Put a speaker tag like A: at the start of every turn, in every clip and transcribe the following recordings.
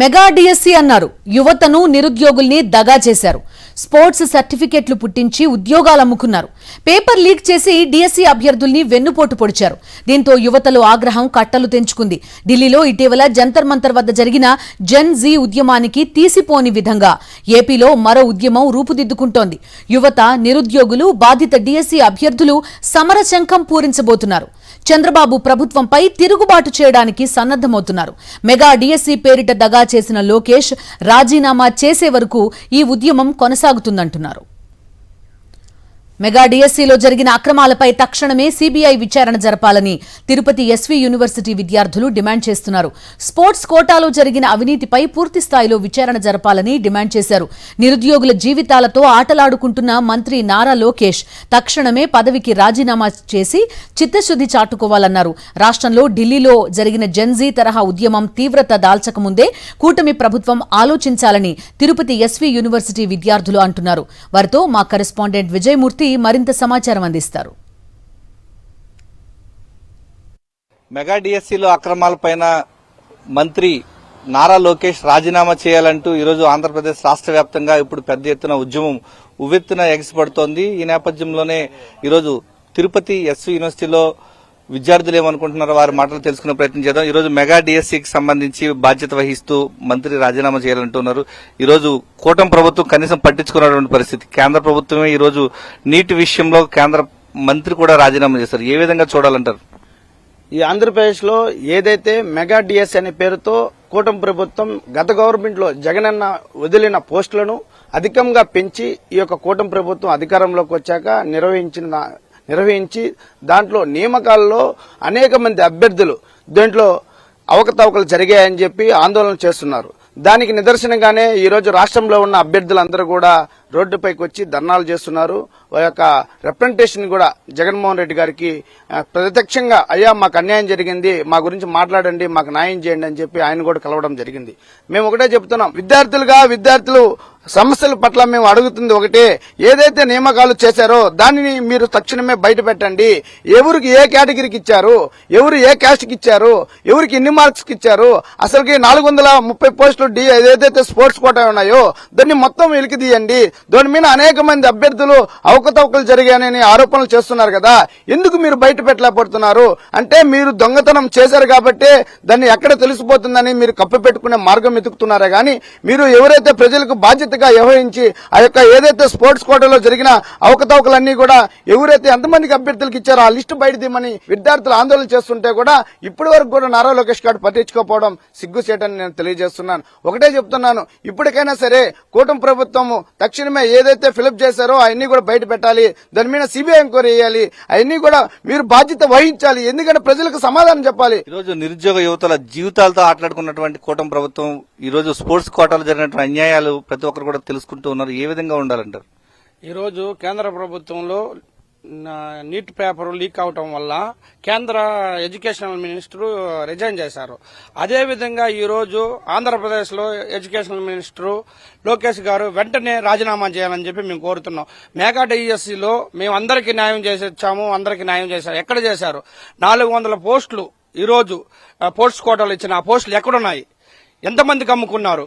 A: Mega DSC అన్నారు. యువతను నిరుద్యోగుల్ని దగా చేశారు. స్పోర్ట్స్ సర్టిఫికెట్లు పుట్టించి ఉద్యోగాలు అమ్ముకున్నారు. పేపర్ లీక్ చేసి డిఎస్సి అభ్యర్థుల్ని వెన్నుపోటు పొడిచారు. దీంతో యువతలో ఆగ్రహం కట్టలు తెంచుకుంది. ఢిల్లీలో ఇటీవల జంతర్ మంతర్ వద్ద జరిగిన జెన్ జీ ఉద్యమానికి తీసిపోని విధంగా ఏపీలో మరో ఉద్యమం రూపుదిద్దుకుంటోంది. యువత, నిరుద్యోగులు, బాధిత డిఎస్సి అభ్యర్థులు సమరశంఖం పూరించబోతున్నారు. చంద్రబాబు ప్రభుత్వంపై తిరుగుబాటు చేయడానికి సన్నద్దమవుతున్నారు. మెగా డిఎస్సి పేరిట దగా చేసిన లోకేష్ రాజీనామా చేసే వరకు ఈ ఉద్యమం కొనసాగుతుందంటున్నారు. మెగా డిఎస్సిలో జరిగిన అక్రమాలపై తక్షణమే సీబీఐ విచారణ జరపాలని తిరుపతి ఎస్వీ యూనివర్సిటీ విద్యార్థులు డిమాండ్ చేస్తున్నారు. స్పోర్ట్స్ కోటాలో జరిగిన అవినీతిపై పూర్తి స్థాయిలో విచారణ జరపాలని డిమాండ్ చేశారు. నిరుద్యోగుల జీవితాలతో ఆటలాడుకుంటున్న మంత్రి నారా లోకేష్ తక్షణమే పదవికి రాజీనామా చేసి చిత్తశుద్ది చాటుకోవాలన్నారు. రాష్ట్రంలో ఢిల్లీలో జరిగిన జెన్జీ తరహా ఉద్యమం తీవ్రత దాల్చకముందే కూటమి ప్రభుత్వం ఆలోచించాలని తిరుపతి ఎస్వీ యూనివర్సిటీ విద్యార్థులు అంటున్నారు. వారితో మా కరెస్పాండెంట్ విజయమూర్తి మరింత సమాచారం అందిస్తారు.
B: మెగా డిఎస్సీలో అక్రమాలపైన మంత్రి నారా లోకేష్ రాజీనామా చేయాలంటూ ఈరోజు ఆంధ్రప్రదేశ్ రాష్ట్ర వ్యాప్తంగా ఇప్పుడు పెద్ద ఎత్తున ఉద్యమం ఉవ్వెత్తున ఎగసిపడుతోంది. ఈ నేపథ్యంలోనే ఈరోజు తిరుపతి ఎస్వీ యూనివర్సిటీలో విద్యార్థులు ఏమనుకుంటున్నారో వారి మాటలు తెలుసుకునే ప్రయత్నం చేద్దాం. ఈరోజు మెగా డిఎస్సీకి సంబంధించి బాధ్యత వహిస్తూ మంత్రి రాజీనామా చేయాలంటున్నారు. ఈరోజు కూటమి ప్రభుత్వం కనీసం పట్టించుకున్నటువంటి పరిస్థితి. కేంద్ర ప్రభుత్వమే ఈరోజు నీటి విషయంలో కేంద్ర మంత్రి కూడా రాజీనామా చేశారు. ఏ విధంగా చూడాలంటారు?
C: ఈ ఆంధ్రప్రదేశ్ లో ఏదైతే మెగా డిఎస్ అనే పేరుతో కూటమి ప్రభుత్వం గత గవర్నమెంట్ లో జగనన్న వదిలిన పోస్టులను అధికంగా పెంచి ఈ యొక్క కూటమి ప్రభుత్వం అధికారంలోకి వచ్చాక నిర్వహించి దాంట్లో నియామకాల్లో అనేక మంది అభ్యర్థులు దీంట్లో అవకతవకలు జరిగాయని చెప్పి ఆందోళన చేస్తున్నారు. దానికి నిదర్శనంగానే ఈ రోజు రాష్ట్రంలో ఉన్న అభ్యర్థులందరూ కూడా రోడ్డుపైకి వచ్చి ధర్నాలు చేస్తున్నారు. ఆ యొక్క రిప్రజెంటేషన్ కూడా జగన్మోహన్ రెడ్డి గారికి ప్రత్యక్షంగా అయ్యా మాకు అన్యాయం జరిగింది, మా గురించి మాట్లాడండి, మాకు న్యాయం చేయండి అని చెప్పి ఆయన కూడా కలవడం జరిగింది. మేము ఒకటే చెప్తున్నాం, విద్యార్థులు సమస్యల పట్ల మేము అడుగుతుంది ఒకటే, ఏదైతే నియామకాలు చేశారో దానిని మీరు తక్షణమే బయట పెట్టండి. ఎవరికి ఏ కేటగిరీకి ఇచ్చారు, ఎవరు ఏ క్యాస్ట్కి ఇచ్చారు, ఎవరికి ఎన్ని మార్క్స్కి ఇచ్చారు, అసలుకి 430 పోస్టులు ఏదైతే స్పోర్ట్స్ కోటా ఉన్నాయో దాన్ని మొత్తం వెలికి తీయండి. దాని మీద అనేక మంది అభ్యర్థులు అవకతవకలు జరిగాయని ఆరోపణలు చేస్తున్నారు కదా, ఎందుకు మీరు బయట పెట్టలేకపోతున్నారు? అంటే మీరు దొంగతనం చేశారు కాబట్టి దాన్ని ఎక్కడ తెలిసిపోతుందని మీరు కప్పు పెట్టుకునే మార్గం వెతుకుతున్నారే గాని మీరు ఎవరైతే ప్రజలకు బాధ్యతగా వ్యవహరించి ఆ యొక్క ఏదైతే స్పోర్ట్స్ కోటాలో జరిగిన అవకతవకలన్నీ కూడా ఎవరైతే ఎంతమందికి అభ్యర్థులకు ఇచ్చారో ఆ లిస్టు బయట తీయమని విద్యార్థులు ఆందోళన చేస్తుంటే కూడా ఇప్పటి వరకు కూడా నారా లోకేష్ గారు పట్టించుకోకపోవడం సిగ్గుచేటని నేను తెలియజేస్తున్నాను. ఒకటే చెప్తున్నాను, ఇప్పటికైనా సరే కూటమి ప్రభుత్వం తక్షణమే ఏదైతే ఫిలప్ చేశారో అవన్నీ కూడా బయట పెట్టాలి. దాని మీద సిబిఐ ఎంక్వైరీ చేయాలి. అవన్నీ కూడా మీరు బాధ్యత వహించాలి. ఎందుకంటే ప్రజలకు సమాధానం చెప్పాలి.
B: ఈ రోజు నిరుద్యోగ యువతల జీవితాలతో ఆటలాడుకున్నటువంటి కూటమి ప్రభుత్వం ఈ రోజు స్పోర్ట్స్ కోటాలో జరిగినటువంటి అన్యాయాలు ప్రతి ఒక్కరు కూడా తెలుసుకుంటూ ఉన్నారు. ఏ విధంగా ఉండాలంటారు?
C: ఈ రోజు కేంద్ర ప్రభుత్వంలో నీట్ పేపర్ లీక్ అవటం వల్ల కేంద్ర ఎడ్యుకేషనల్ మినిస్టర్ రిజైన్ చేశారు. అదేవిధంగా ఈ రోజు ఆంధ్రప్రదేశ్ లో ఎడ్యుకేషనల్ మినిస్టర్ లోకేష్ గారు వెంటనే రాజీనామా చేయాలని చెప్పి మేము కోరుతున్నాం. మెగా డిఎస్సీలో మేము అందరికీ న్యాయం చేసి వచ్చాము, అందరికీ న్యాయం చేశారు. ఎక్కడ చేశారు? 400 పోస్టులు ఈ రోజు పోస్ట్ కోటాలు ఇచ్చిన ఆ పోస్టులు ఎక్కడున్నాయి? ఎంతమందికి అమ్ముకున్నారు?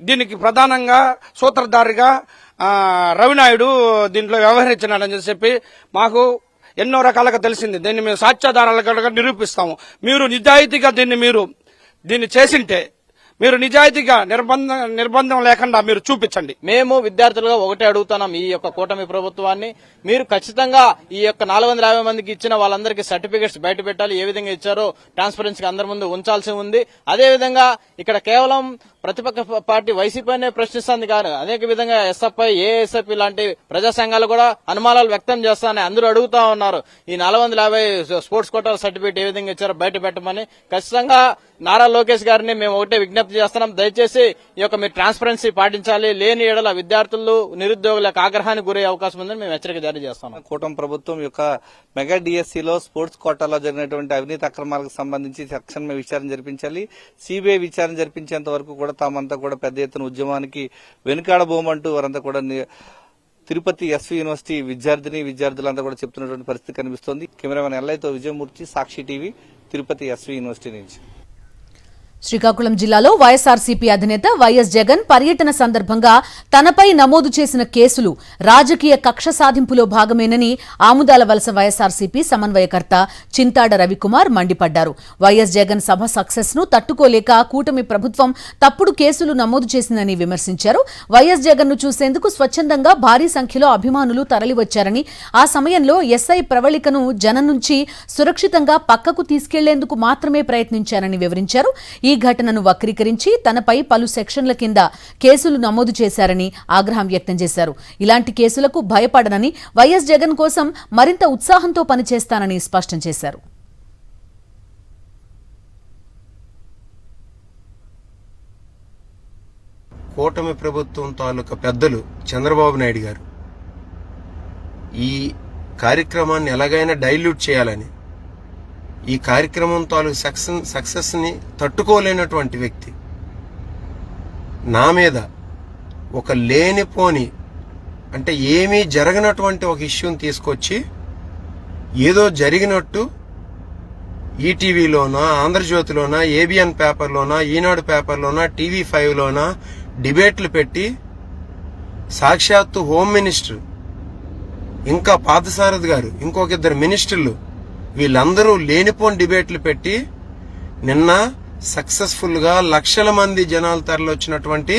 C: దీనికి ప్రధానంగా సూత్రధారిగా రవినాయుడు దీంట్లో వ్యవహరించినాడని చెప్పి మాకు ఎన్నో రకాలుగా తెలిసింది. దీన్ని మేము సాక్ష్యాధారాలుగా నిరూపిస్తాము. మీరు నిజాయితీగా దీన్ని చేసింటే మీరు నిజాయితీగా నిర్బంధం లేకుండా మీరు చూపించండి.
D: మేము విద్యార్థులుగా ఒకటే అడుగుతున్నాం ఈ యొక్క కూటమి ప్రభుత్వాన్ని, మీరు ఖచ్చితంగా ఈ యొక్క 450 మందికి ఇచ్చిన వాళ్ళందరికీ సర్టిఫికెట్స్ బయట పెట్టాలి. ఏ విధంగా ఇచ్చారో ట్రాన్స్పరెన్సీగా అందరి ముందు ఉంచాల్సి ఉంది. అదేవిధంగా ఇక్కడ కేవలం ప్రతిపక్ష పార్టీ వైసీపీనే ప్రశ్నిస్తుంది కానీ అనేక విధంగా ఎస్ఎఫ్ఐ, ఏఎస్ఎఫ్ లాంటి ప్రజా సంఘాలు కూడా అనుమానాలు వ్యక్తం చేస్తానని అందరూ అడుగుతా ఉన్నారు. ఈ 450 స్పోర్ట్స్ కోటాల సర్టిఫికేట్ ఏ విధంగా ఇచ్చారో బయట పెట్టమని ఖచ్చితంగా నారా లోకేష్ గారిని మేము ఒకటే విజ్ఞప్తి చేస్తున్నాం. దయచేసి ఈ యొక్క మీరు ట్రాన్స్పరెన్సీ పాటించాలి. లేని ఏడల విద్యార్థులు, నిరుద్యోగులకు ఆగ్రహానికి గురయ్యే అవకాశం ఉందని మేము హెచ్చరిక జారీ చేస్తున్నాం.
B: కూటమి ప్రభుత్వం యొక్క మెగా డిఎస్సీలో స్పోర్ట్స్ కోటాలో జరిగినటువంటి అవినీతి అక్రమాలకు సంబంధించి తక్షణమే విచారణ జరిపించాలి. సిబిఐ విచారణ జరిపించేంత వరకు కూడా తామంతా కూడా పెద్ద ఎత్తున ఉద్యమానికి వెనుకాడబోమంటూ వారంతా కూడా తిరుపతి ఎస్వీ యూనివర్సిటీ విద్యార్థులంతా కూడా చెప్తున్నటువంటి పరిస్థితి కనిపిస్తోంది. కెమెరామెన్ ఎల్ఐతో విజయమూర్తి, సాక్షి టీవీ, తిరుపతి ఎస్వీ యూనివర్సిటీ నుంచి.
A: శ్రీకాకుళం జిల్లాలో వైఎస్ఆర్సీపీ అధినేత వైఎస్ జగన్ పర్యటన సందర్భంగా తనపై నమోదు చేసిన కేసులు రాజకీయ కక్ష సాధింపులో భాగమేనని ఆముదాల వలస వైఎస్ఆర్సీపీ సమన్వయకర్త చింతాడ రవికుమార్ మండిపడ్డారు. వైఎస్ జగన్ సభ సక్సెస్ ను తట్టుకోలేక కూటమి ప్రభుత్వం తప్పుడు కేసులు నమోదు చేసిందని విమర్శించారు. వైఎస్ జగన్ ను చూసేందుకు స్వచ్ఛందంగా భారీ సంఖ్యలో అభిమానులు తరలివచ్చారని, ఆ సమయంలో ఎస్ఐ ప్రవళికను జనం నుంచి సురక్షితంగా పక్కకు తీసుకెళ్లేందుకు మాత్రమే ప్రయత్నించారని వివరించారు. ఈ ఘటనను వక్రీకరించి తనపై పలు సెక్షన్ల కింద కేసులు నమోదు చేశారని ఆగ్రహం వ్యక్తం చేశారు. ఇలాంటి కేసులకు భయపడనని, వైఎస్ జగన్ కోసం మరింత ఉత్సాహంతో పనిచేస్తానని స్పష్టం చేశారు.
E: కూటమి ప్రభుత్వం తాలూకా పెద్దలు చంద్రబాబు నాయుడు గారు ఈ కార్యక్రమాన్ని ఎలాగైనా డైల్యూట్ చేయాలని, ఈ కార్యక్రమం తాలూకు సక్సెస్ ని తట్టుకోలేనటువంటి వ్యక్తి నా మీద ఒక లేనిపోని, అంటే ఏమీ జరగనటువంటి ఒక ఇష్యూని తీసుకొచ్చి ఏదో జరిగినట్టు ఈటీవీలోనా, ఆంధ్రజ్యోతిలోనా, ఏబిఎన్ పేపర్లోనా, ఈనాడు పేపర్లోనా, టీవీ5లోనా డిబేట్లు పెట్టి సాక్షాత్తు హోమ్ మినిస్టర్, ఇంకా పార్థసారథి గారు, ఇంకొక ఇద్దరు మినిస్టర్లు, వీళ్ళందరూ లేనిపోని డిబేట్లు పెట్టి నిన్న సక్సెస్ఫుల్ గా లక్షల మంది జనాలు తరలివచ్చినటువంటి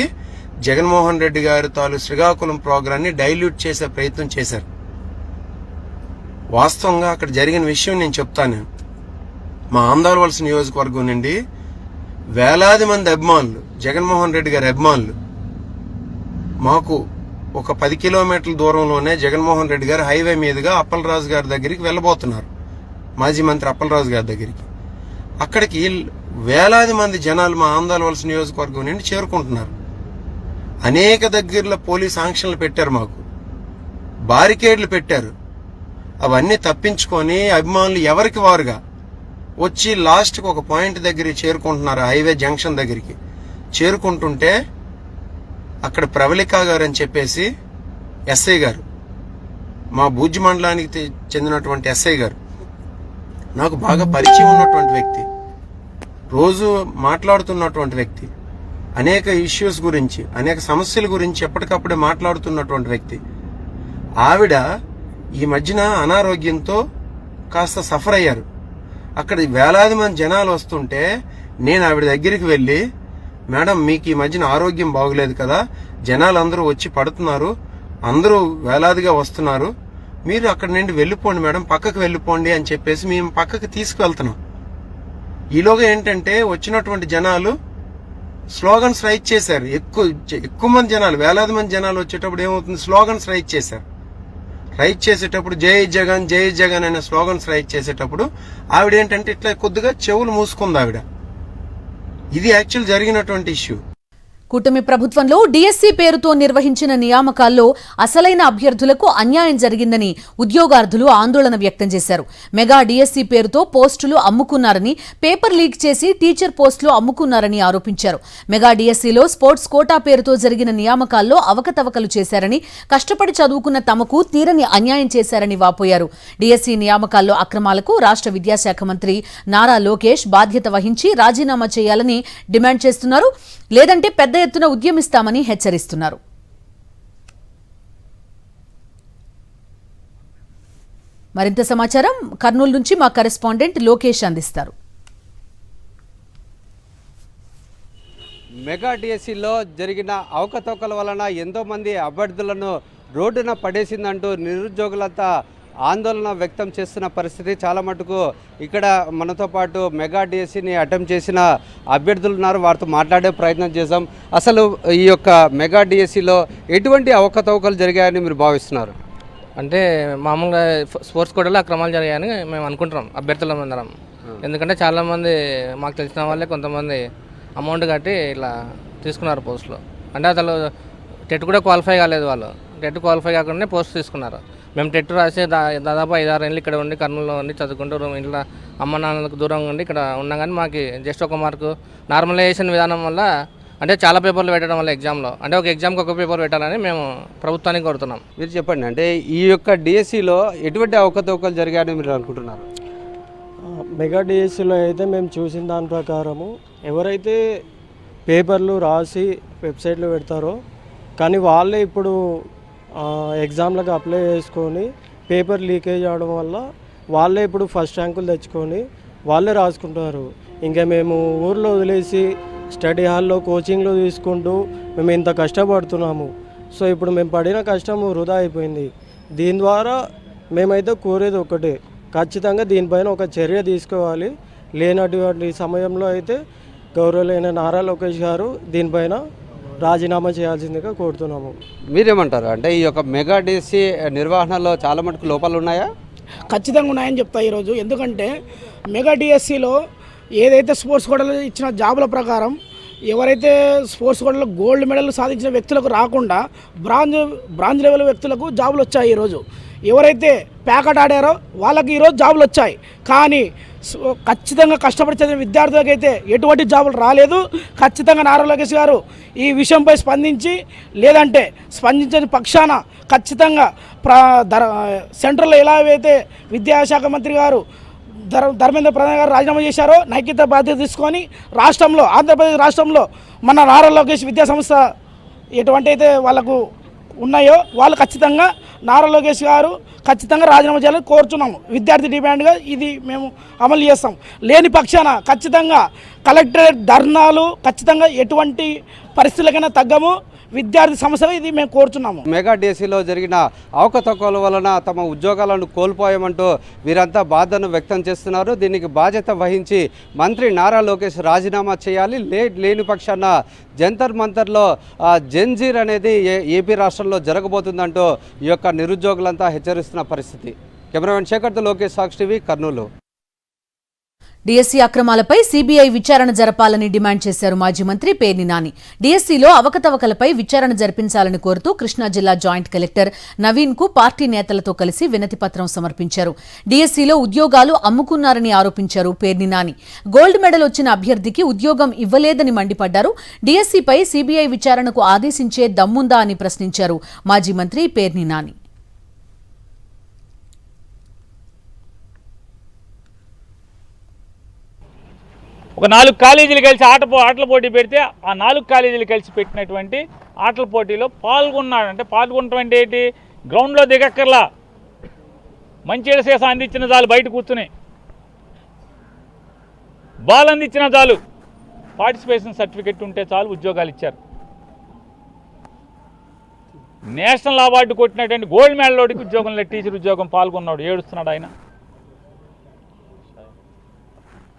E: జగన్మోహన్ రెడ్డి గారి శ్రీకాకుళం ప్రోగ్రామ్ ని డైల్యూట్ చేసే ప్రయత్నం చేశారు. వాస్తవంగా అక్కడ జరిగిన విషయం నేను చెప్తాను. మా ఆంధ్ర వలస నియోజకవర్గం నుండి వేలాది మంది అభిమానులు, జగన్మోహన్ రెడ్డి గారి అభిమానులు, మాకు ఒక 10 కిలోమీటర్ల దూరంలోనే జగన్మోహన్ రెడ్డి గారు హైవే మీదుగా అప్పలరాజు గారి దగ్గరికి వెళ్ళబోతున్నారు, మాజీ మంత్రి అప్పలరాజు గారి దగ్గరికి. అక్కడికి వేలాది మంది జనాలు మా ఆంధ్ర వలస నియోజకవర్గం నుండి చేరుకుంటున్నారు. అనేక దగ్గరలో పోలీస్ ఆంక్షలు పెట్టారు, మాకు బారికేడ్లు పెట్టారు. అవన్నీ తప్పించుకొని అభిమానులు ఎవరికి వారుగా వచ్చి లాస్ట్కి ఒక పాయింట్ దగ్గరికి చేరుకుంటున్నారు. హైవే జంక్షన్ దగ్గరికి చేరుకుంటుంటే అక్కడ ప్రవళిక గారు అని చెప్పేసి ఎస్ఐ గారు, మా భూజ్ మండలానికి చెందినటువంటి ఎస్ఐ గారు, నాకు బాగా పరిచయం ఉన్నటువంటి వ్యక్తి, రోజు మాట్లాడుతున్నటువంటి వ్యక్తి, అనేక ఇష్యూస్ గురించి, అనేక సమస్యల గురించి ఎప్పటికప్పుడే మాట్లాడుతున్నటువంటి వ్యక్తి. ఆవిడ ఈ మధ్యన అనారోగ్యంతో కాస్త సఫర్ అయ్యారు. అక్కడ వేలాది మంది జనాలు వస్తుంటే నేను ఆవిడ దగ్గరికి వెళ్ళి, మేడం మీకు ఈ మధ్యన ఆరోగ్యం బాగులేదు కదా, జనాలు అందరూ వచ్చి పడుతున్నారు, అందరూ వేలాదిగా వస్తున్నారు, మీరు అక్కడి నుండి వెళ్ళిపోండి మేడం, పక్కకు వెళ్ళిపోండి అని చెప్పేసి మేము పక్కకు తీసుకువెళ్తున్నాం. ఈలోగా ఏంటంటే వచ్చినటువంటి జనాలు స్లోగన్స్ రైట్ చేశారు. ఎక్కువ మంది జనాలు, వేలాది మంది జనాలు వచ్చేటప్పుడు ఏమవుతుంది, స్లోగన్స్ రైట్ చేశారు. రైట్ చేసేటప్పుడు జై జగన్ జై జగన్ అనే స్లోగన్స్ రైట్ చేసేటప్పుడు ఆవిడ ఏంటంటే ఇట్లా కొద్దిగా చెవులు మూసుకుంది ఆవిడ. ఇది యాక్చువల్ జరిగినటువంటి ఇష్యూ.
A: కూటమి ప్రభుత్వంలో డీఎస్సీ పేరుతో నిర్వహించిన నియామకాల్లో అసలైన అభ్యర్థులకు అన్యాయం జరిగిందని ఉద్యోగార్థులు ఆందోళన వ్యక్తం చేశారు. మెగా డీఎస్సీ పేరుతో పోస్టులు అమ్ముకున్నారని, పేపర్ లీక్ చేసి టీచర్ పోస్టులు అమ్ముకున్నారని ఆరోపించారు. మెగా డీఎస్సీలో స్పోర్ట్స్ కోటా పేరుతో జరిగిన నియామకాల్లో అవకతవకలు చేశారని, కష్టపడి చదువుకున్న తమకు తీరని అన్యాయం చేశారని వాపోయారు. డీఎస్సీ నియామకాల్లో అక్రమాలకు రాష్ట్ర విద్యాశాఖ మంత్రి నారా లోకేష్ బాధ్యత వహించి రాజీనామా చేయాలని డిమాండ్ చేస్తున్నారు. లేదంటే పెద్ద ఎత్తున ఉద్యమిస్తామని హెచ్చరిస్తున్నారు. మరింత సమాచారం కర్నూలు నుంచి మా కరెస్పాండెంట్ లోకేష్ అందిస్తారు.
F: మెగా డిఎస్సిలో జరిగిన అవకతవకల వలన ఎంతో మంది అభ్యర్థులను రోడ్డున పడేసిందంటూ నిరుద్యోగులంతా ఆందోళన వ్యక్తం చేస్తున్న పరిస్థితి. చాలా మటుకు ఇక్కడ మనతో పాటు మెగా డిఎస్సిని అటెంప్ట్ చేసిన అభ్యర్థులు ఉన్నారు, వారితో మాట్లాడే ప్రయత్నం చేశాం. అసలు ఈ యొక్క మెగా డిఎస్సిలో ఎటువంటి అవకతవకలు జరిగాయని మీరు భావిస్తున్నారు?
G: అంటే మామూలుగా స్పోర్ట్స్ కోటాలో అక్రమాలు జరిగాయని మేము అనుకుంటున్నాం అభ్యర్థులం అందరం. ఎందుకంటే చాలామంది మాకు తెలిసిన వాళ్ళే కొంతమంది అమౌంట్ కట్టి ఇలా తీసుకున్నారు పోస్టులు. అంటే అసలు టెట్ కూడా క్వాలిఫై కాలేదు, వాళ్ళు టెట్ క్వాలిఫై కాకుండా పోస్ట్ తీసుకున్నారు. మేము టెట్ రాసి దాదాపు 5-6 ఏళ్ళు ఇక్కడ ఉండి కర్నూలులో ఉండి చదువుకుంటూ ఇంట్లో అమ్మ నాన్నలకు దూరంగా ఉండి ఇక్కడ ఉన్నాం. కానీ మాకు జస్ట్ ఒక మార్కు నార్మలైజేషన్ విధానం వల్ల, అంటే చాలా పేపర్లు పెట్టడం వల్ల ఎగ్జామ్లో, అంటే ఒక ఎగ్జామ్కి ఒక పేపర్ పెట్టాలని మేము ప్రభుత్వానికి కోరుతున్నాం.
F: మీరు చెప్పండి, అంటే ఈ యొక్క డిఎస్సిలో ఎటువంటి అవకతవకలు జరిగాయని మీరు అనుకుంటున్నారు?
H: మెగా డిఎస్సిలో అయితే మేము చూసిన దాని ప్రకారము ఎవరైతే పేపర్లు రాసి వెబ్సైట్లో పెడతారో కానీ వాళ్ళే ఇప్పుడు ఎగ్జామ్లకు అప్లై చేసుకొని పేపర్ లీకేజ్ అవడం వల్ల వాళ్ళే ఇప్పుడు ఫస్ట్ ర్యాంకులు తెచ్చుకొని వాళ్ళే రాసుకుంటారు. ఇంకా మేము ఊర్లో వదిలేసి స్టడీ హాల్లో కోచింగ్లో తీసుకుంటూ మేము ఇంత కష్టపడుతున్నాము. సో ఇప్పుడు మేము పడిన కష్టము వృధా అయిపోయింది. దీని ద్వారా మేమైతే కోరేది ఒకటే, ఖచ్చితంగా దీనిపైన ఒక చర్య తీసుకోవాలి. లేనటువంటి సమయంలో అయితే గౌరవులైన నారా లోకేష్ గారు దీనిపైన రాజీనామా చేయాల్సిందిగా కోరుతున్నాము.
F: మీరేమంటారు? అంటే ఈ యొక్క మెగా డిఎస్సి నిర్వహణలో చాలా మటుకు లోపాలు ఉన్నాయా?
I: ఖచ్చితంగా ఉన్నాయని చెప్తా ఈరోజు. ఎందుకంటే మెగా డిఎస్సిలో ఏదైతే స్పోర్ట్స్ కోటాలో ఇచ్చిన జాబుల ప్రకారం ఎవరైతే స్పోర్ట్స్ కోటాలో గోల్డ్ మెడల్ సాధించిన వ్యక్తులకు రాకుండా బ్రాంజ్ లెవెల్ వ్యక్తులకు జాబులు వచ్చాయి. ఈరోజు ఎవరైతే ప్యాకెట్ ఆడారో వాళ్ళకి ఈరోజు జాబులు వచ్చాయి. కానీ ఖచ్చితంగా కష్టపడి చదివిన విద్యార్థులకైతే ఎటువంటి జాబులు రాలేదు. ఖచ్చితంగా నారా లోకేష్ గారు ఈ విషయంపై స్పందించి, లేదంటే స్పందించని పక్షాన ఖచ్చితంగా సెంట్రల్లో ఎలా అయితే విద్యాశాఖ మంత్రి గారు ధర్మేంద్ర ప్రధాన్ గారు రాజీనామా చేశారో నైతిక బాధ్యత తీసుకొని రాష్ట్రంలో, ఆంధ్రప్రదేశ్ రాష్ట్రంలో మన నారా లోకేష్ విద్యా సంస్థ ఎటువంటి అయితే వాళ్ళకు ఉన్నాయో వాళ్ళు ఖచ్చితంగా నారా లోకేష్ గారు ఖచ్చితంగా రాజీనామా చేయాలని కోరుచున్నాము. విద్యార్థి డిమాండ్గా ఇది మేము అమలు చేస్తాం. లేని పక్షాన ఖచ్చితంగా కలెక్టరేట్ ధర్నాలు ఖచ్చితంగా ఎటువంటి పరిస్థితులకైనా తగ్గము. విద్యార్థి సమస్యగా ఇది మేము కోరుచున్నాము.
F: మెగా డిఎస్సిలో జరిగిన అవకతవకల వలన తమ ఉద్యోగాలను కోల్పోయామంటూ వీరంతా బాధను వ్యక్తం చేస్తున్నారు. దీనికి బాధ్యత వహించి మంత్రి నారా లోకేష్ రాజీనామా చేయాలి. లేని పక్షాన జంతర్ మంతర్లో జంజీర్ అనేది ఏపీ రాష్ట్రంలో జరగబోతుందంటూ ఈ యొక్క నిరుద్యోగులంతా హెచ్చరిస్తున్న పరిస్థితి. కెమెరామెన్ శేఖర్తో లోకేష్, సాక్షి టీవీ, కర్నూలు.
A: డిఎస్సీ అక్రమాలపై సీబీఐ విచారణ జరపాలని డిమాండ్ చేశారు మాజీ మంత్రి పేర్ని నాని. డిఎస్సీలో అవకతవకలపై విచారణ జరిపించాలని కోరుతూ కృష్ణా జిల్లా జాయింట్ కలెక్టర్ నవీన్ కు పార్టీ నేతలతో కలిసి వినతిపత్రం సమర్పించారు. డిఎస్సీలో ఉద్యోగాలు అమ్ముకున్నారని ఆరోపించారు పేర్ని నాని. గోల్డ్ మెడల్ వచ్చిన అభ్యర్థికి ఉద్యోగం ఇవ్వలేదని మండిపడ్డారు. డిఎస్సీపై సీబీఐ విచారణకు ఆదేశించే దమ్ముందా అని ప్రశ్నించారు మాజీ మంత్రి పేర్ని నాని.
J: ఒక 4 కాలేజీలు కలిసి ఆటల పోటీ పెడితే ఆ 4 కాలేజీలు కలిసి పెట్టినటువంటి ఆటల పోటీలో పాల్గొన్నాడంటే పాల్గొనటం అంటే ఏంటి? గ్రౌండ్లో దిగక్కర్లా, మంచిగా సీసా అందించిన చాలు, బయట కూర్చుని బాల్ అందించిన చాలు, పార్టిసిపేషన్ సర్టిఫికెట్ ఉంటే చాలు ఉద్యోగాలు ఇచ్చారు. నేషనల్ అవార్డు కొట్టినటువంటి గోల్డ్ మెడలోడికి ఉద్యోగం లేదు, టీచర్ ఉద్యోగం పాల్గొన్నాడు, ఏడుస్తున్నాడు ఆయన.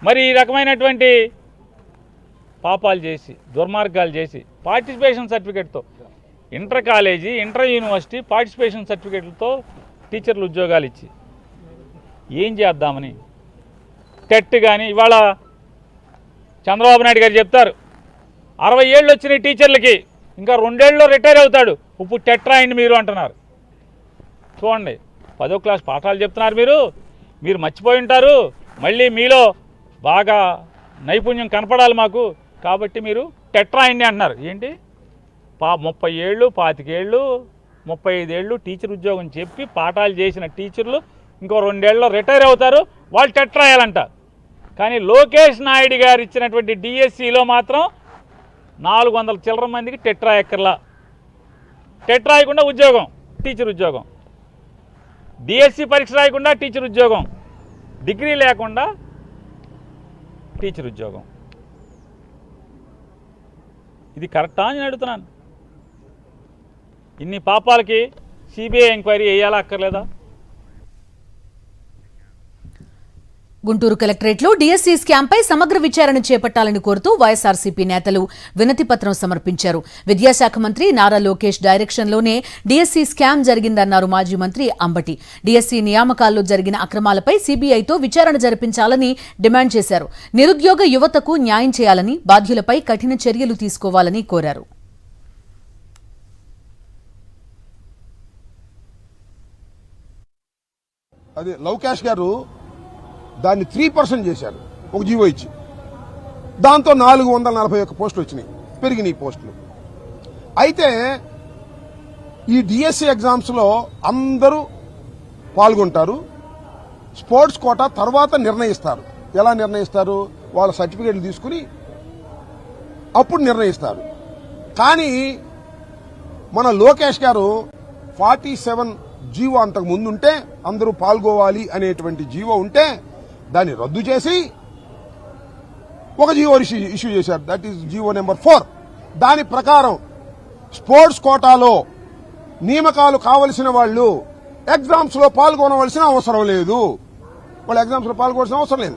J: మరి ఈ రకమైనటువంటి పాపాలు చేసి, దుర్మార్గాలు చేసి, పార్టిసిపేషన్ సర్టిఫికెట్తో inter college, inter university participation సర్టిఫికెట్లతో టీచర్లు ఉద్యోగాలు ఇచ్చి ఏం చేద్దామని టెట్ కానీ ఇవాళ చంద్రబాబు నాయుడు గారు చెప్తారు 60 ఏళ్ళు వచ్చినాయి టీచర్లకి, ఇంకా 2 ఏళ్ళలో రిటైర్ అవుతాడు, ఇప్పుడు టెట్ రాయండి మీరు అంటున్నారు. చూడండి, 10వ క్లాస్ పాఠాలు చెప్తున్నారు మీరు మర్చిపోయి ఉంటారు. మళ్ళీ మీలో బాగా నైపుణ్యం కనపడాలి మాకు, కాబట్టి మీరు టెట్ రాయండి అంటున్నారు. ఏంటి 30 ఏళ్ళు, 25 ఏళ్ళు, 35 ఏళ్ళు టీచర్ ఉద్యోగం చెప్పి పాఠాలు చేసిన టీచర్లు ఇంకో 2 ఏళ్ళలో రిటైర్ అవుతారు, వాళ్ళు టెట్ రాయాలంట. కానీ లోకేష్ నాయుడు గారు ఇచ్చినటువంటి డిఎస్సిలో మాత్రం 400 చిల్లర మందికి టెట్ రాయక్కర్లా, టెట్ రాయకుండా ఉద్యోగం, టీచర్ ఉద్యోగం. డిఎస్సి పరీక్ష రాయకుండా టీచర్ ఉద్యోగం, డిగ్రీ లేకుండా టీచర్ ఉద్యోగం. ఇది కరెక్టా అని అడుగుతున్నాను. ఇన్ని పాపాలకి సిబిఐ ఎంక్వైరీ వేయాలా అక్కర్లేదా?
A: గుంటూరు కలెక్టరేట్లో డీఎస్సీ స్కామ్పై సమగ్ర విచారణ చేపట్టాలని కోరుతూ వైఎస్ఆర్సీపీ నేతలు వినతిపత్రం సమర్పించారు. విద్యాశాఖ మంత్రి నారా లోకేష్ డైరెక్షన్లోనే డీఎస్సీ స్కామ్ జరిగిందన్నారు మాజీ మంత్రి అంబటి. డీఎస్సీ నియామకాల్లో జరిగిన అక్రమాలపై సీబీఐతో విచారణ జరిపించాలని డిమాండ్ చేశారు. నిరుద్యోగ యువతకు న్యాయం చేయాలని, బాధ్యులపై కఠిన చర్యలు తీసుకోవాలని కోరారు.
K: అదే లోకేష్ గారు దాన్ని 3% చేశారు ఒక జీవో ఇచ్చి, దాంతో 441 పోస్టులు వచ్చినాయి, పెరిగినాయి పోస్టులు. అయితే ఈ డిఎస్సి ఎగ్జామ్స్లో అందరూ పాల్గొంటారు, స్పోర్ట్స్ కోటా తర్వాత నిర్ణయిస్తారు. ఎలా నిర్ణయిస్తారు? వాళ్ళ సర్టిఫికేట్లు తీసుకుని అప్పుడు నిర్ణయిస్తారు. కానీ మన లోకేష్ గారు 47 జీవో అంతకు ముందుంటే అందరూ పాల్గొవాలి అనేటువంటి జీవో ఉంటే దాన్ని రద్దు చేసి ఒక జీవో ఇష్యూ చేశారు. That is GO number 4. దాని ప్రకారం స్పోర్ట్స్ కోటాలో నియామకాలు కావలసిన వాళ్ళు ఎగ్జామ్స్ లో పాల్గొనవలసిన అవసరం లేదు. వాళ్ళు ఎగ్జామ్స్ లో పాల్గొనవలసిన అవసరం లేదు.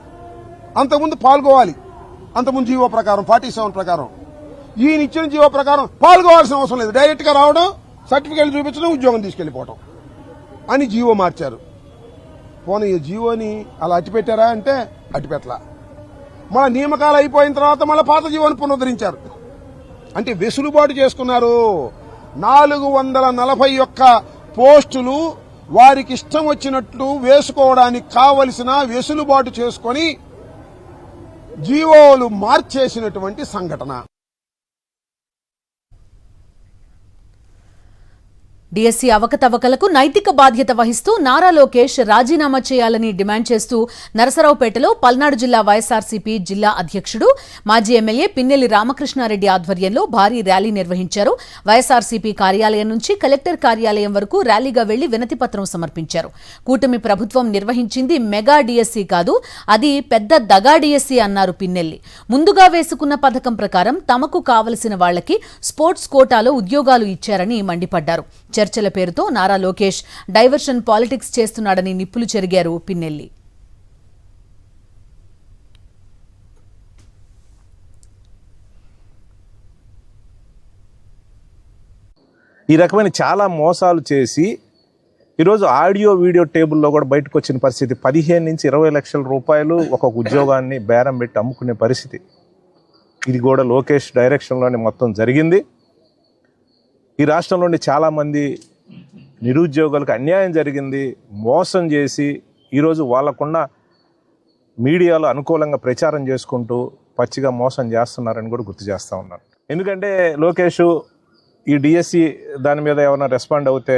K: అంతకుముందు పాల్గొవాలి. అంతకుముందు జీవో ప్రకారం 47 ప్రకారం, ఈయన ఇచ్చిన జీవో ప్రకారం పాల్గొవాల్సిన అవసరం లేదు. డైరెక్ట్ గా రావడం, సర్టిఫికేట్ చూపించడం, ఉద్యోగం తీసుకెళ్లిపోవడం అని జీవో మార్చారు. పోనీ ఈ జీవోని అలా అట్టిపెట్టారా అంటే అట్టిపెట్టలా. మన నియామకాలు అయిపోయిన తర్వాత మళ్ళీ పాత జీవోని పునరుద్ధరించారు. అంటే వెసులుబాటు చేసుకున్నారు. 441 పోస్టులు వారికి ఇష్టం వచ్చినట్లు వేసుకోవడానికి కావలసిన వెసులుబాటు చేసుకొని జీవోలు మార్చేసినటువంటి సంఘటన.
A: డిఎస్సీ అవకతవకలకు నైతిక బాధ్యత వహిస్తూ నారా లోకేష్ రాజీనామా చేయాలని డిమాండ్ చేస్తూ నరసరావుపేటలో పల్నాడు జిల్లా వైఎస్ఆర్సీపీ జిల్లా అధ్యక్షుడు మాజీ ఎమ్మెల్యే పిన్నెల్లి రామకృష్ణారెడ్డి ఆధ్వర్యంలో భారీ ర్యాలీ నిర్వహించారు. వైఎస్ఆర్సీపీ కార్యాలయం నుంచి కలెక్టర్ కార్యాలయం వరకు ర్యాలీగా వెళ్లి వినతిపత్రం సమర్పించారు. కూటమి ప్రభుత్వం నిర్వహించింది మెగా డిఎస్సీ కాదు, అది పెద్ద దగా డిఎస్సీ అన్నారు పిన్నెల్లి. ముందుగా వేసుకున్న పథకం ప్రకారం తమకు కావలసిన వాళ్లకి స్పోర్ట్స్ కోటాలో ఉద్యోగాలు ఇచ్చారని మండిపడ్డారు. చర్చల పేరుతో నారా లోకేష్ డైవర్షన్ పాలిటిక్స్ చేస్తున్నాడని నిప్పులు చెరిగారు పిన్నెల్లి.
L: ఈ రకమైన చాలా మోసాలు చేసి ఈరోజు ఆడియో వీడియో టేబుల్లో కూడా బయటకు వచ్చిన పరిస్థితి. 15 నుంచి 20 లక్షల రూపాయలు ఒక్కొక్క ఉద్యోగాన్ని బేరం పెట్టి అమ్ముకునే పరిస్థితి. ఇది కూడా లోకేష్ డైరెక్షన్లోనే మొత్తం జరిగింది. ఈ రాష్ట్రంలోని చాలామంది నిరుద్యోగులకు అన్యాయం జరిగింది. మోసం చేసి ఈరోజు వాళ్ళకున్న మీడియాలో అనుకూలంగా ప్రచారం చేసుకుంటూ పచ్చిగా మోసం చేస్తున్నారని కూడా గుర్తు చేస్తూ ఉన్నారు. ఎందుకంటే లోకేష్ ఈ డిఎస్సి దాని మీద ఏమైనా రెస్పాండ్ అవుతే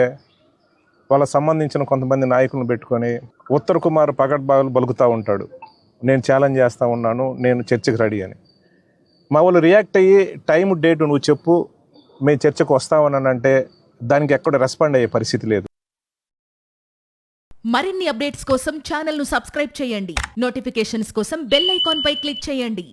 L: వాళ్ళకి సంబంధించిన కొంతమంది నాయకులను పెట్టుకొని ఉత్తర్ కుమార్ పగడ్బాగులు బలుకుతూ ఉంటాడు. నేను ఛాలెంజ్ చేస్తూ ఉన్నాను, నేను చర్చకు రెడీ అని. మా వాళ్ళు రియాక్ట్ అయ్యి టైం డేట్ నువ్వు చెప్పు, మేము చర్చకు వస్తామనంటే దానికి ఎక్కడ రెస్పాండ్ అయ్యే పరిస్థితి లేదు.
M: మరిన్ని అప్డేట్స్ కోసం ఛానల్ ను సబ్స్క్రైబ్ చేయండి. నోటిఫికేషన్స్ కోసం బెల్ ఐకాన్ పై క్లిక్ చేయండి.